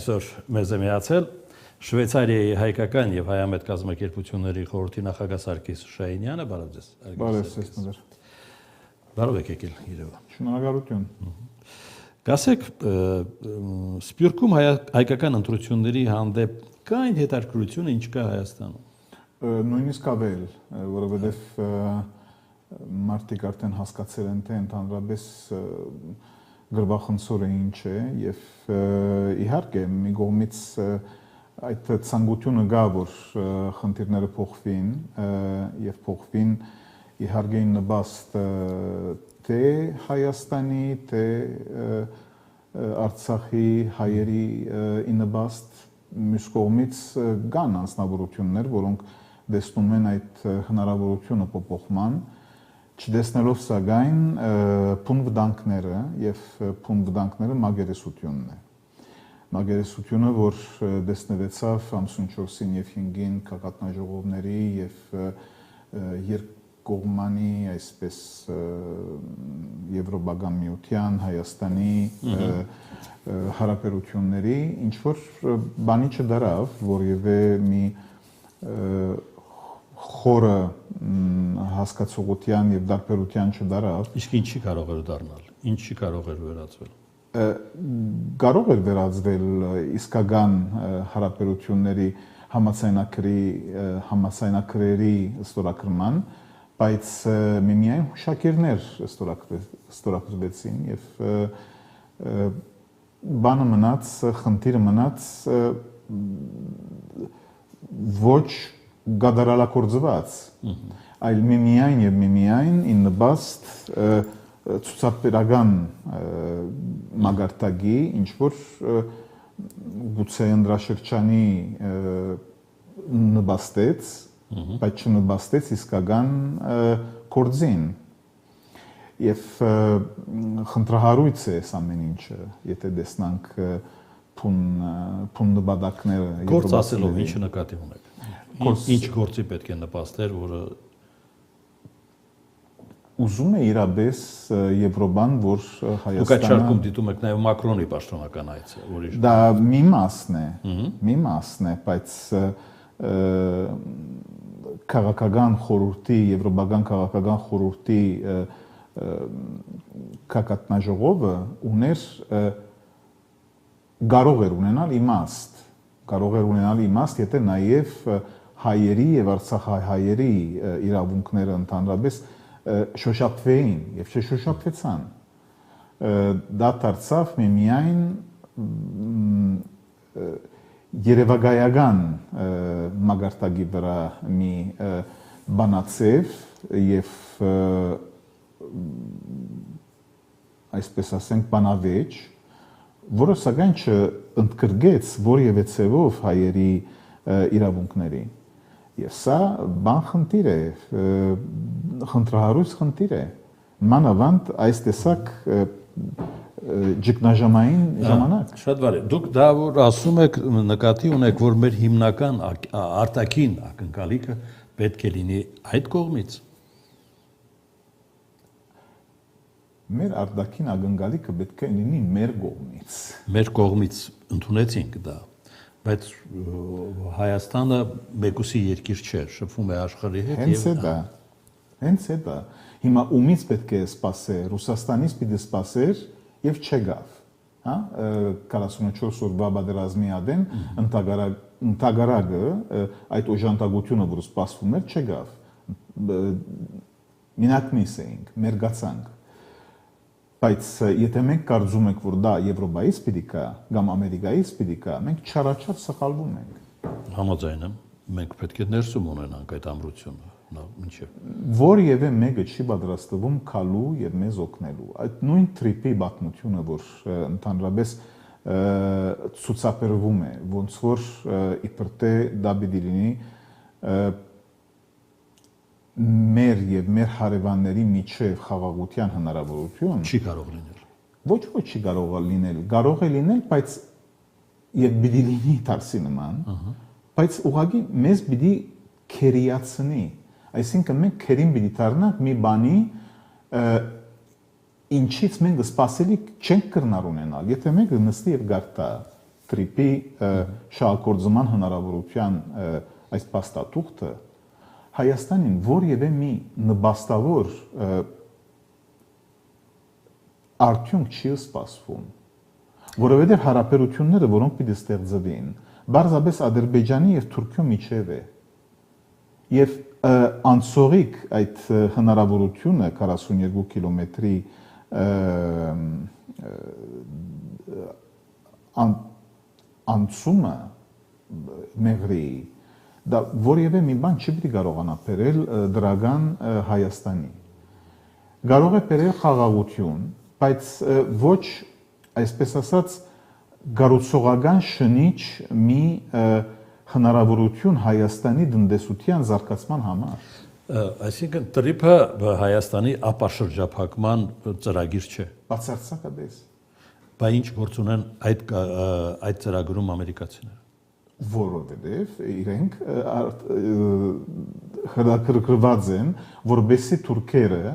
Այսօր մեզ է միացել Շվեյցարիայի հայկական եւ հայամետ կազմակերպությունների խորհրդի նախագահ Սարգիս Շահինյանը, բարև ձեզ։ Բարև ձեզ, Նվեր։ Բարով եք եկել Երևան։ Շնորհակալություն։ Գասեք, Սփյուռքում հայկական ընտրությունների հանդեպ կա այն հետաքրքրությունը, ինչ կա Հայաստանում։ Նույնիսկ ավել, որովհետև մարդիկ արդեն հասկացել են, թե ընդհանրապես գրվախնդրը ինչ է եւ իհարկե մի կողմից այդ ցանկությունը գա, որ խնդիրները փոխվին եւ փոխվին իհարկե նպաստ թե Հայաստանի, թե Արցախի հայերի նպաստ, մյուս կողմից կան անձնավորություններ, որոնք դեսնում են այդ հնարավորությունը փոփոխման, չդեսնելով սակայն փուն վտանգները եւ փուն վտանգները մագերեսությունն է։ Մագերեսությունը, որ դեսնվեցավ ամսուն 4-ին եւ 5-ին կակատնաժողովների եւ երկկողմանի, այսպես Եվրոպական միության, Հայաստանի հարաբերությունների, ինչ որ բանի չդարավ, որևէ մի խորը հասկացողության եւ դարբերության չդարավ։ Իսկ ինչի կարող էր դառնալ։ Ինչի կարող էր վերածվել։ Կարող էր վերածվել իսկական հարաբերությունների համացայնակրերի ստորագրման, բայց միայն հուշակիրներ ստորագրվեցին եւ բանը մնաց, խնդիրը մնաց ոչ գադարալակորձված, այլ միայն եւ միայն իննբաստ ցուցաբերական մագարտագի, ինչ որ գուցե ընդրաշրջանի նպաստեց, բայց չնպաստեց իսկական կորձին։ Եվ խնդրահարույց է ամեն ինչը, եթե տեսնանք փուն նպատակները։ Գործ ասելով ինչ նկատի ունեք։ Ինչ գործի պետք է նպաստեր, որը ուզում է իրապես Եվրոպան, որ Հայաստանը։ Դուք այդ շարքում դիտում եք նաև Մակրոնի պաշտոնական այցը, որի դա մի մասն է, բայց քաղաքական խորհրդի, Եվրոպական քաղաքական խորհրդի կակատնաժողովը ուներ կարող էր ունենալ իմաստ, եթե նաև հայերի եւ արցախահայերի իրավունքները ընդհանրապես շոշափվեին եւ չշոշափվեցան։ Դա դարձավ միայն երևակայական մագարտակի վրա մի բանացև եւ այսպես ասենք բանավեճ, որը սակայն չընդգրկեց որևէ ցևով հայերի իրավունքների։ Եվ սա բան խնդիր է, խնդրահարույց խնդիր է, մանավանդ այս տեսակ ճգնաժամային ժամանակ։ Շատ բարի, դուք դա որ ասում եք, նկատի ունեք, որ մեր հիմնական արտաքին ակնկալիքը պետք է լինի այդ կողմից։ Մեր արտաքին ակնկալիքը պետք է լինի մեր կողմից։ Մեր կողմից ընդունեցինք դա, բայց Հայաստանը մեկուսի երկիր չէ, շփվում է աշխարհի հետ եւ հենց է դա։ Հիմա ումից պետք է սպասեր, Ռուսաստանից պիտի սպասեր եւ չգավ, հա, 44 օրվա պատերազմի ադեն ընդհանրակը այդ օժանդակությունը, որ սպասվում էր, չգավ։ Մինակ էինք, մերգացանք։ Բայց եթե մենք կարծում ենք, որ դա Եվրոպայից պիտի գա, կամ Ամերիկայից պիտի գա, մենք չարաչար սխալվում ենք։ Համաձայն եմ, մենք պետք է ներսում ունենանք այդ ամրությունը, մինչև։ Որևէ մեկը չի պատրաստվում քալու եւ մեզ օգնելու։ Այդ նույն տրիպի պատմությունը, որ ընդհանրապես ցուցաբերվում է, ոնց որ իբր թե դա պիտի լինի մեր եւ մեր հարևանների միջև խաղաղության հնարավորություն չի կարող լինել։ Ոչ չի կարող լինել, կարող է լինել, բայց եւ պիտի լինի դարձի նման, բայց ուղղակի մեզ պիտի քերիացնի, այսինքն մենք քերին պիտի դառնանք մի բանի, ինչից մենք սպասելի չենք կրնար ունենալ, եթե մենք նստի եւ գարտա տրիպի շահագործման հնարավորության այս փաստաթուղթը Հայաստանին որևէ մի նպաստավոր արդյունք չի սպասվում, որովհետև հարաբերությունները, որոնք պիտի ստեղծվին, բարձրապես Ադրբեջանի եւ Թուրքիո միջև է։ Եվ անցողիկ այդ հնարավորությունը 42 կիլոմետրի անցումը մեղրի դա որևէ մի բան չի պիտի կարողանա բերել դրական Հայաստանի։ Կարող է բերել խաղաղություն, բայց ոչ, այսպես ասած, գառուցողական շնիչ մի հնարավորություն Հայաստանի տնտեսության զարգացման համար։ Այսինքն տրիպը Հայաստանի ապաշրջափակման ծրագիր չէ։ Բացարձակապես։ Բայց ինչ գործ ունեն այդ ծրագրում ամերիկացիները։ Որովհետև իրենք հրակրկրված են, որբեսի թուրքերը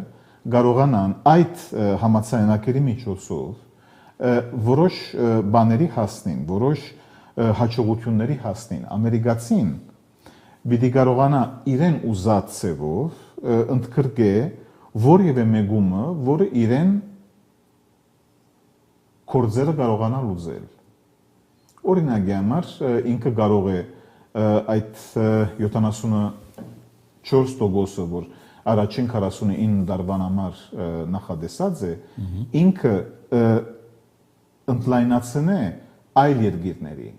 կարողանան այդ համաձայնագրի միջոցով որոշ բաների հասնին, որոշ հաջողությունների հասնին։ Ամերիկացին պիտի կարողանա իրեն ուզած ձևով ընդգրկե որևէ մեկումը, որը իրեն կորձերը կարողանա լուծել։ Օրինակի համար ինքը կարող է այդ 74%-ը, որ առաջին 49 տարվան համար նախադեսած է, ինքը ընդլայնացնե այլ երկիրների,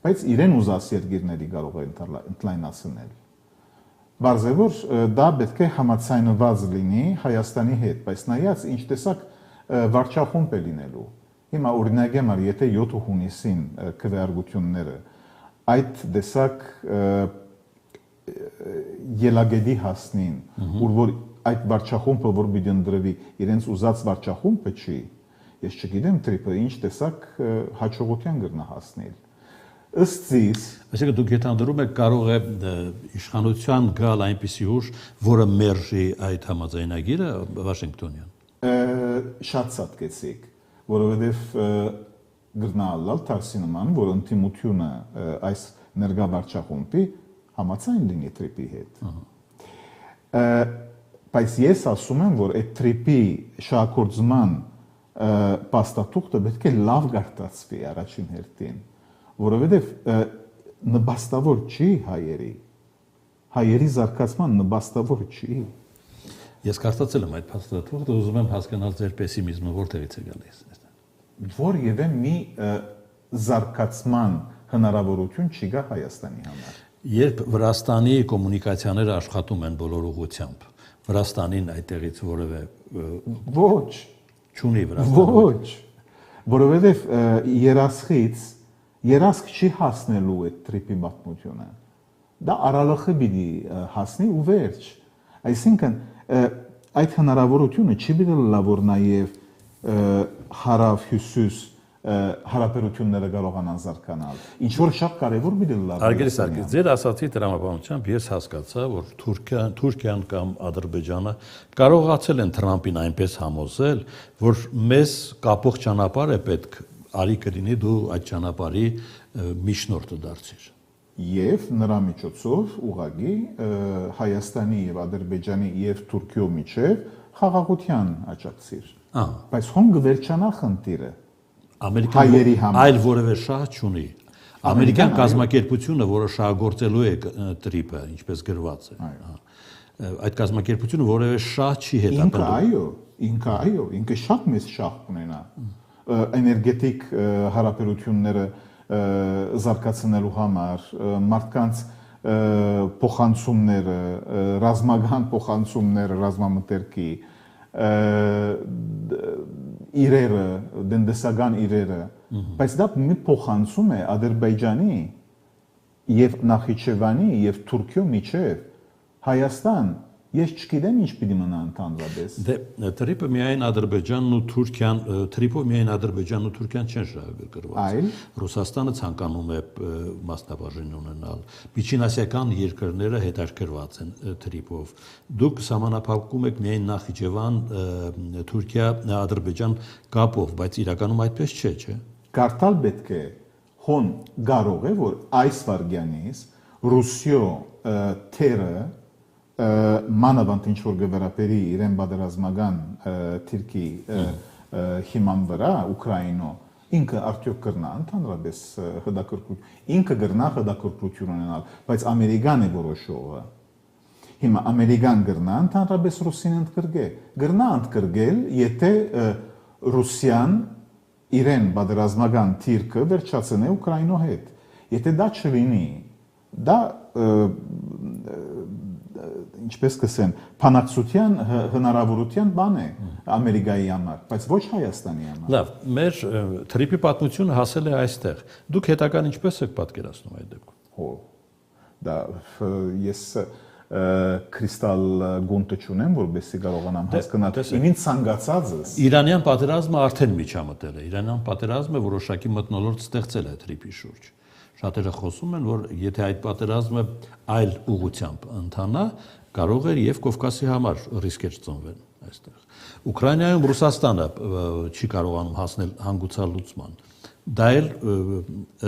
բայց իրեն ուզած երկիրների կարող է ընդլայնացնել։ Բարձր է, որ դա պետք է համաձայնված լինի Հայաստանի հետ, բայց նայած ինչ տեսակ վարչախումբ է լինելու։ Հիմա օրինակի համար, եթե 7 հունիսին քվեարկությունները այդ տեսակ ելագեդի հասնին, որ այդ վարչախումբը, որ պիտի ընդրվի, իրենց ուզած վարչախումբը չի, ես չգիտեմ տրիպը ինչ տեսակ հաջողության կգնա հասնել։ Ըստ ձեզ, այսինքն դուք յետանդրում եք կարող է իշխանության գալ այնպիսի ուժ, որը մերժի այդ համաձայնագիրը Վաշինգտոնյան։ Շատ ցածկեցիք, որովհետև գրնալալ թարսի նման, որ ընդդիմությունը այս ներկա վարչախումբի համաձայն լինի տրիպի հետ։ Բայց ես ասում եմ, որ այդ տրիպի շահագործման փաստաթուղթը պետք է լավ գարտացվի առաջին հերթին, որովհետև նպաստավոր չի հայերի զարգացման նպաստավոր չի։ Ես կարծացել եմ այդ փաստաթուղթը, ուզում եմ հասկանալ ձեր պեսիմիզմը որտեղից է գալիս։ Որևէ մի զարգացման հնարավորություն չի գա Հայաստանի համար։ Երբ Վրաստանի կոմունիկացիաները աշխատում են բոլոր ուղղությամբ, Վրաստանին այդտեղից որևէ ոչ չունի Վրաստանը։ Ոչ, որովհետև երասք չի հասնելու այդ տրիպի պատմությունը։ Դա արալխը պիտի հասնի ու վերջ։ Այսինքն այդ հնարավորությունը չի պիտի լա, որ նաև հարավ-հյուսիս հարաբերությունները կարողանան զարգանալ։ Ինչ որ շատ կարևոր պիտի լա։ Հարգելի Սարգիս, ձեր ասացի տրամաբանությամբ ես հասկացա, որ Թուրքիան կամ Ադրբեջանը կարողացել են Թրամփին այնպես համոզել, որ մեզ կապող ճանապարհ է պետք, արի կլինի դու այդ ճանապարհի միջնորդը դարձիր։ Եվ նրա միջոցով ուղղակի Հայաստանի եւ Ադրբեջանի եւ Թուրքիո միջև խաղաղության աջակցիր։ Բայց հոնգ վերջանա խնդիրը։ Ամերիկան այլ որևէ շահ չունի։ Ամերիկյան կազմակերպությունը, որը շահագործելու է տրիպը, ինչպես գրված է։ Այդ կազմակերպությունը որևէ շահ չի հետապնդում։ Ինքը շատ մեծ շահ ունենա։ Էներգետիկ հարաբերությունները զարգացնելու համար, մարդկանց փոխանցումները, ռազմական փոխանցումները, ռազմամթերքի իրերը, դնդեսական իրերը, բայց դա մի փոխանցում է Ադրբեջանի եւ Նախիջևանի եւ Թուրքիո միջև Հայաստան, ես չգիտեմ ինչ պիտի մնա ընդհանրապես։ Դե տրիպը միայն Ադրբեջանն ու Թուրքիան, տրիպով միայն Ադրբեջանն ու Թուրքիան չեն շահագրգռված։ Այլ Ռուսաստանը ցանկանում է մասնաբաժին ունենալ։ Միջինասիական երկրները հետաքրքրված են տրիպով։ Դուք սահմանափակում եք միայն Նախիջևան, Թուրքիա, Ադրբեջան կապով, բայց իրականում այդպես չէ, չէ՞։ Կարդալ պետք է հոն կարող է որ այս վարգյանից Ռուսիո թերը մանավանդ ինչ որ գվերապերի իրեն բادرազմական թիրքի հիման վրա Ուկրաինո ինքը արդյոք կրնա ընդհանրապես հդակրկություն ինքը գրնա հդակրկություն ունենալ բայց ամերիկան է որոշողը հիմա ամերիկան գրնա ընդհանրապես ռուսին գրնա ընդգրկել եթե Ռուսիան իրեն բادرազմական թիրքը վերջացնե Ուկրաինո հետ եթե դա չլինի դա ինչպես կսեն փանակցության հնարավորության բան է ամերիկայի համար բայց ոչ Հայաստանի համար լավ մեր թրիպի պատմությունը հասել է այստեղ դուք հետական ինչպես եք պատկերացնում այդ դեպքում հո դա ես կրիստալ գունտը չունեմ որովհետեւ կարողանամ հասկանալ ինձ ցանկացածս Իրանյան պատերազմը արդեն միջամտել է Իրանյան պատերազմը որոշակի մթնոլորտ ստեղծել է թրիպի շուրջ Շատերը խոսում են, որ եթե այդ պատերազմը այլ ուղղությամբ ընթանա, կարող էր եւ Կովկասի համար ռիսկեր ծնվեն այստեղ։ Ուկրաինայում Ռուսաստանը չի կարողանում հասնել հանգուցալուծման։ Դա էլ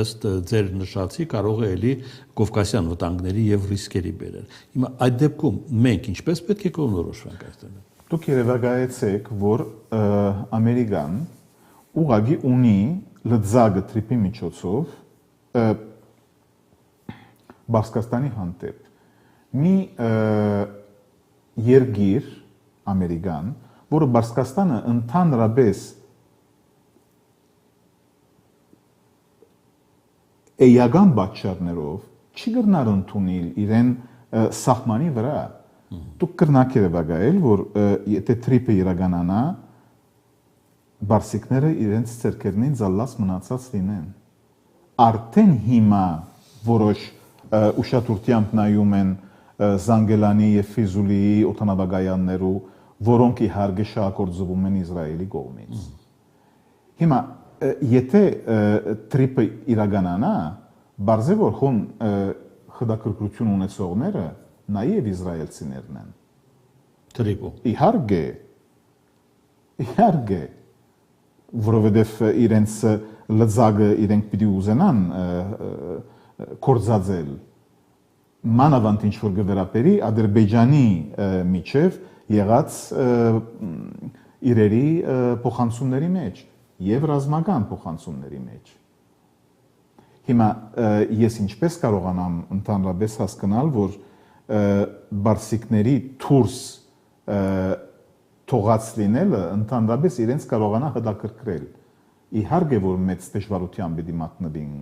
ըստ ձեր նշածի կարող է էլի Կովկասյան վտանգների եւ ռիսկերի բերել։ Հիմա այդ դեպքում մենք ինչպես պետք է կողմնորոշվենք այստեղ։ Դուք երևակայեցեք, որ Ամերիկան ուղղակի ունի լծագը թրիպի միջոցով Բասկաստանի հանդեպ մի երգիր ամերիկան, որը Բասկաստանը ընդհանրապես էական պատճառներով չի գտնար ընդունել իրեն սահմանի վրա։ Դուք կրնակ երևակայել, որ եթե թրիպը իրականանա, բարսիկները իրենց ցերկերնին զալլած մնացած լինեն։ Արդեն հիմա որոշ ուշադրությամբ նայում են Զանգելանի եւ Ֆիզուլիի օդանավակայաններու, որոնք իհարկե շահագործվում են Իսրայելի կողմից։ Հիմա եթե թրիպը իրականանա, բարձր որ հոն խդակրկրություն ունեցողները նաեւ իսրայելցիներն են։ Թրիպը։ Իհարկե, որովհետեւ իրենց լծագը իրենք պիտի ուզենան կորզածել մանավանդ ինչ որ գվերապերի Ադրբեջանի միջև եղած իրերի փոխանցումների մեջ եւ ռազմական փոխանցումների մեջ հիմա ես ինչպես կարողանամ ընդհանրապես հասկանալ որ բարսիկների թուրս թողած լինելը ընդհանրապես իրենց կարողանա հդակրկրել իհարկե որ մեծ դժվարությամբ պիտի մատնվին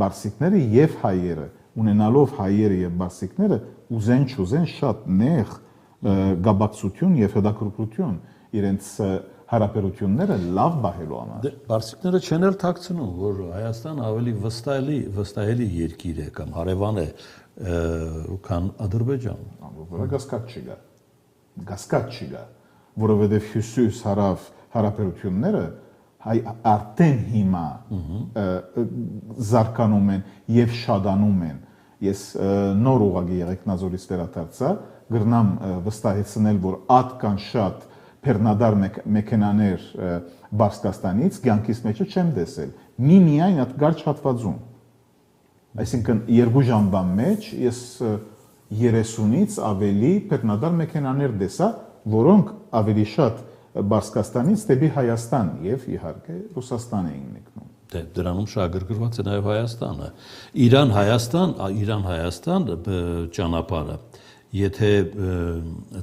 բարսիկները եւ հայերը ունենալով հայերը եւ բարսիկները ուզեն չուզեն շատ նեղ գաբակցություն եւ հդակրկրություն իրենց հարաբերությունները լավ բահելու համար բարսիկները չեն էլ թաքցնում որ Հայաստանը ավելի վստահելի երկիր է կամ հարևան է քան Ադրբեջանը գասկած չի գա որովհետեւ հյուսիս հարավ հարաբերությունները արդեն հիմա զարգանում են եւ շատանում են ես նոր ուղղակի եղեգնազորից վերադարձա գրնամ վստահեցնել որ ատկան շատ Պերնադար մեքենաներ Բարսկաստանից կյանքից մեջը չեմ տեսել միայն այդ գարչ հատվածում այսինքն 2 ժամվա մեջ ես 30-ից ավելի Պերնադար մեքենաներ տեսա որոնք ավելի շատ Բարսկաստանից դեպի Հայաստան եւ իհարկե Ռուսաստան էին մեկնում դե դրանում շահագրգռված է նաեւ Հայաստանը Իրան-Հայաստան ճանապարհը եթե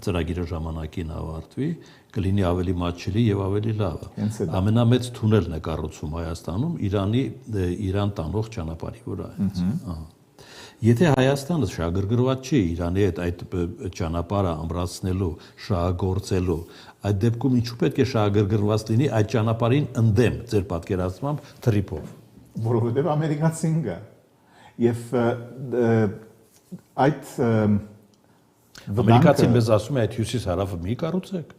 ծրագիրը ժամանակին ավարտվի կլինի ավելի մատչելի եւ ավելի լավը ամենամեծ թունելն է կառուցում Հայաստանում Իրան տանող ճանապարհի վրա Եթե Հայաստանը շահագրգռված չի Իրանի հետ այդ ճանապարհը ամրացնելու, շահագործելու, այդ դեպքում ինչու պետք է շահագրգռված լինի այդ ճանապարհին ընդդեմ ձեր պատկերացմամբ թրիպով, որովհետև ամերիկացին կա։ Եվ այդ ամերիկացին մեզ ասում է այդ հյուսիս-հարավը մի կառուցեք։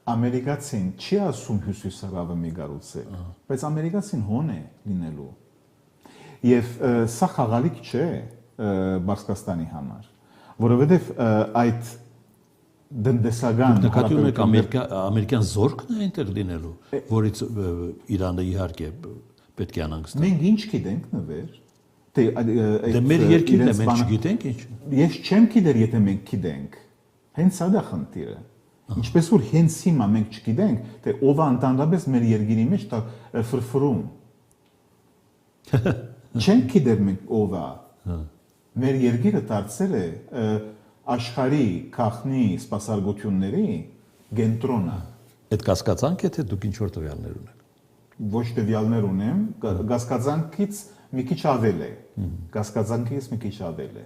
Ամերիկացին չի ասում հյուսիս-հարավը մի կառուցեք, բայց ամերիկացին հոն է լինելու։ Եվ սա խաղալիք չէ Բարսկաստանի համար, որովհետև այդ դնդեսական նկատի ունեք ամերիկյան զորքն է այնտեղ լինելու, որից Իրանը իհարկե պետք է անհանգստանալ։ Մենք ինչ գիտենք նվեր։ Դե մեր երկիրն է, մենք չգիտենք ինչ։ Ես չեմ գիտեր, եթե մենք գիտենք։ Հենց սա դա խնդիրը։ Ինչպես որ հենց հիմա մենք չգիտենք, թե ով է ընդհանրապես մեր երկիրի մեջ ֆրֆրում։ Չենք գիտեր մենք ով է։ Մեր երկիրը դարձել է աշխարհի քաղաքնի սպասարկությունների կենտրոնը։ Այդ կասկածանք է, թե դուք ինչ որ տվյալներ ունեք։ Ոչ տվյալներ ունեմ, կասկածանքից մի քիչ ավել է։ Կասկածանքից մի քիչ ավել է։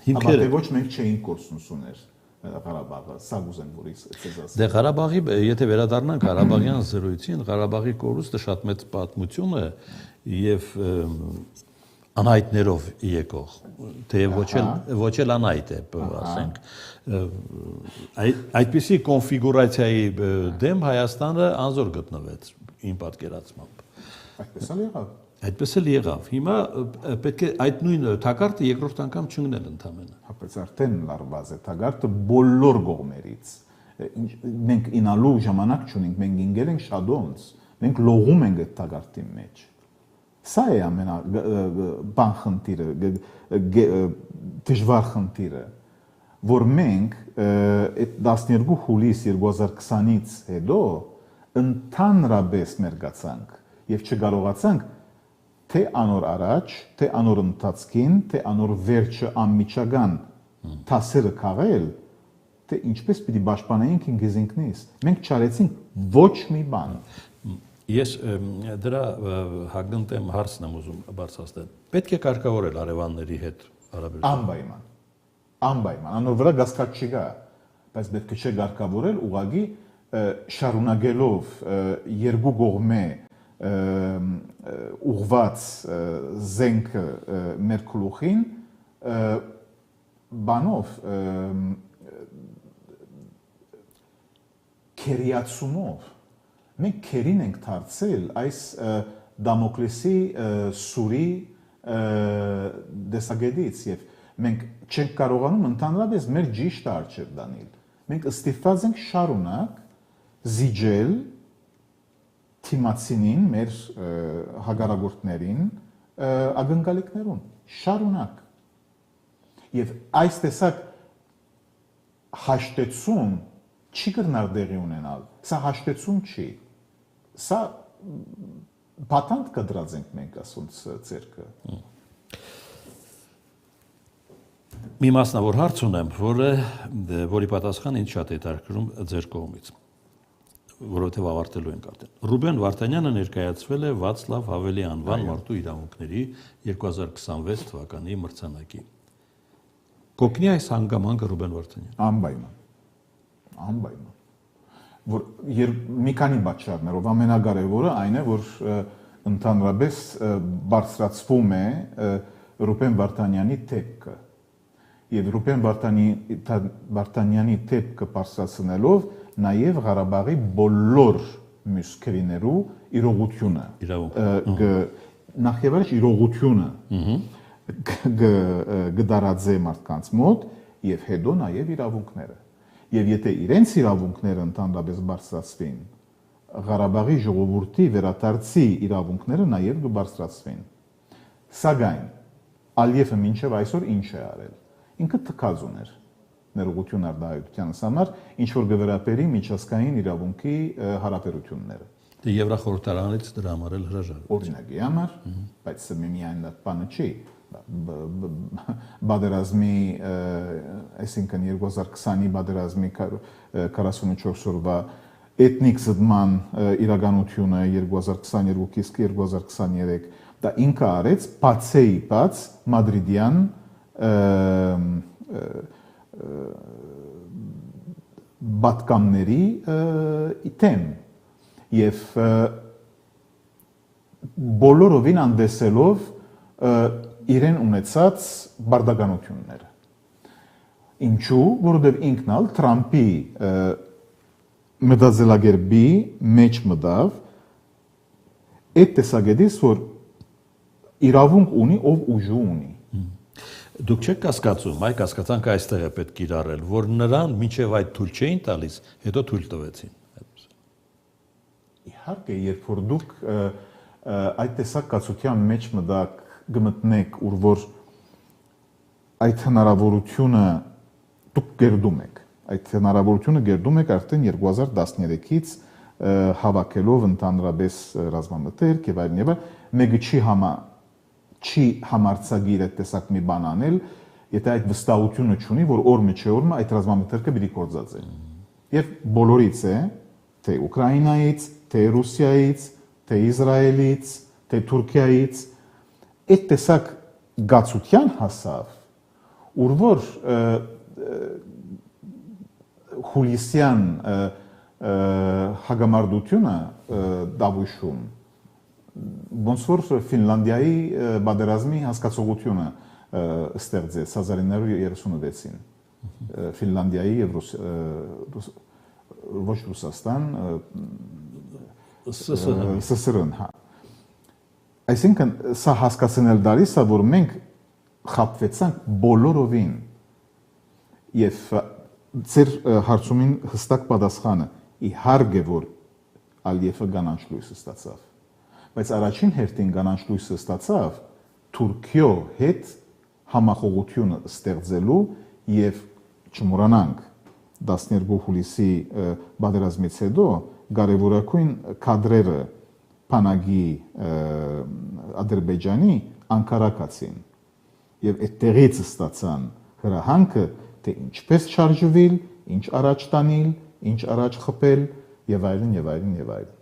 Հիմքերը ոչ մենք չէինք կորսունսուներ Ղարաբաղը, սա գուզեմ որ ցեզ ասեմ։ Դե Ղարաբաղի, եթե վերադառնանք Ղարաբաղյան զրույցին, Ղարաբաղի կորուստը շատ մեծ պատմություն է եւ անհայտներով եկող, թեև ոչ էլ անհայտ է, ասենք, այդպիսի կոնֆիգուրացիայի դեմ Հայաստանը անզոր գտնվեց իմ պատկերացմամբ։ Այդպես էլ եղավ։ Այդպես էլ եղավ։ Հիմա պետք է այդ նույն թակարդը երկրորդ անգամ չընկնել ընդամենը։ Բայց արդեն լարված է թակարդը բոլոր կողմերից։ Մենք ինալու ժամանակ չունենք, մենք ինգել ենք շադոնց, մենք լողում ենք այդ թակարդի մեջ։ Սա է ամենաբան խնդիրը, դժվար խնդիրը, որ մենք այդ 12 հուլիս 2020-ից հետո ընդհանրապես մերկացանք եւ չկարողացանք թե անոր առաջ, թե անոր ընթացքին, թե անոր վերջը անմիջական թասերը քաղել, թե ինչպես պիտի պաշտպանեինք ինքս ինքնից։ Մենք չարեցինք ոչ մի բան։ Ես դրա հագնտեմ հարցն եմ ուզում բարձրացնել։ Պետք է կարգավորել արևանների հետ հարաբերությունները։ Անպայման, անոր վրա գասկած չկա, բայց պետք է չկարգավորել ուղղակի շարունակելով երկու կողմե ուղված զենքը մեր գլուխին բանով քերիացումով մենք քերին ենք դարձել այս Դամոկլեսի սուրի դեսագետից եւ մենք չենք կարողանում ընդհանրապես մեր ճիշտը արջև դանել։ Մենք ստիպված ենք շարունակ զիջել թիմացինին, մեր հագարագործներին, ակնկալիքներուն, շարունակ։ Եվ այս տեսակ հաշտեցում չի կրնար դեղի ունենալ, սա հաշտեցում չի, սա պատանդ կդրած ենք մենք ասոնց ձերքը։ Մի մասնավոր հարց ունեմ, որի պատասխանը ինձ շատ հետաքրքրում ձեր կողմից, որովհետև ավարտելու ենք արդեն։ Ռուբեն Վարդանյանը ներկայացվել է Վացլավ Հավելի անվան մարդու իրավունքների 2026 թվականի մրցանակի։ Կօգնի այս հանգամանքը Ռուբեն Վարդանյան։ Անպայման։ Որ մի քանի պատճառներով ամենակարևորը այն է, որ ընդհանրապես բարձրացվում է Ռուբեն Վարդանյանի դեպքը։ Եվ Ռուբեն Վարդանյանի դեպքը բարձրացնելով նաև Ղարաբաղի բոլոր մյուսքերիներու իրողությունը նախ եւ առաջ իրողությունը գդարածե մարդկանց մոտ եւ հետո նաև իրավունքները եւ եթե իրենց իրավունքները ընդհանրապես բարձրացվին Ղարաբաղի ժողովրդի վերադարձի իրավունքները նաև կբարձրացվին սակայն Ալիևը մինչև այսօր ինչ է արել ինքը թքած ուներ ներողություն արտահայտությանս համար ինչ որ գվերապերի միջազգային իրավունքի հարաբերությունները։ Դե Եվրախորհրդարանից դրա համար էլ հրաժարվել։ Օրինակի համար, բայց միայն այդ բանը չի։ Բادرազմի, այսինքն 2020-ի բادرազմի 44 օրվա էթնիկ զդման իրականությունը 2022-ից 2023 դա ինքը արեց բացեի բաց մադրիդյան բատկամների իթեմ եւ բոլորովին անդեսելով իրեն ունեցած բարդականությունները ինչու որովհետեւ ինքն ալ Թրամփի մտածելակերպի մեջ մտավ այդ տեսակետից որ իրավունք ունի ով ուժու ունի Դուք չեք կասկածում, այ կասկածանք այստեղ է պետք իրարել, որ նրան մինչև այդ թույլ չէին տալիս, հետո թույլ տվեցին։ Իհարկե, երբ որ դուք այդ տեսակ կացության մեջ մտակ գմտնեք, ուր որ այդ հնարավորությունը դուք գերդում եք։ Այդ հնարավորությունը գերդում եք արդեն 2013-ից հավաքելով ընդհանրապես ռազմամթերք եւ այլն եւ մեկը չի համարցագիր այդ տեսակ մի բան անել, եթե այդ վստահությունը չունի, որ օր մեջը օրը այդ ռազմամթերքը պիտի կործածի։ Եվ բոլորից է, թե Ուկրաինայից, թե Ռուսիայից, թե Իսրայելից, թե Թուրքիայից, այդ տեսակ գացության հասավ, ուր որ հուլիսյան հագամարտությունը դավուշում, ոնց որ Ֆինլանդիայի բادرազմի հասկացողությունը ստեղծեց 1936-ին, Ֆինլանդիայի եւ ոչ Ռուսաստան, ՍՍՍՐ-ն, հա։ Այսինքն սա հասկացնել դարիս է, որ մենք խապվեցանք բոլորովին եւ ձեր հարցումին հստակ պատասխանը իհարկե որ Ալիևը գանաչ լույսը ստացավ, բայց առաջին հերթին գանաչ լույսը ստացավ Թուրքիո հետ համախոհությունը ստեղծելու եւ չմոռանանք 12 հուլիսի պատերազմից հետո կարևորագույն կադրերը Փանագի Ադրբեջանի Անկարա կացին եւ այդտեղից ստացան հրահանգը թե ինչպես շարժվել, ինչ առաջ տանել, ինչ առաջ խփել եւ այլն եւ այլն եւ այլն։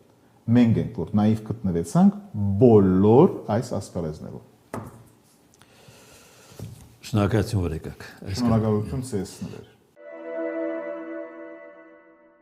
Մենք ենք որ նաիվ գտնվեցանք բոլոր այս ասպարեզներում։ Շնորհակալություն որ եկաք։ Շնորհակալություն ձեզ։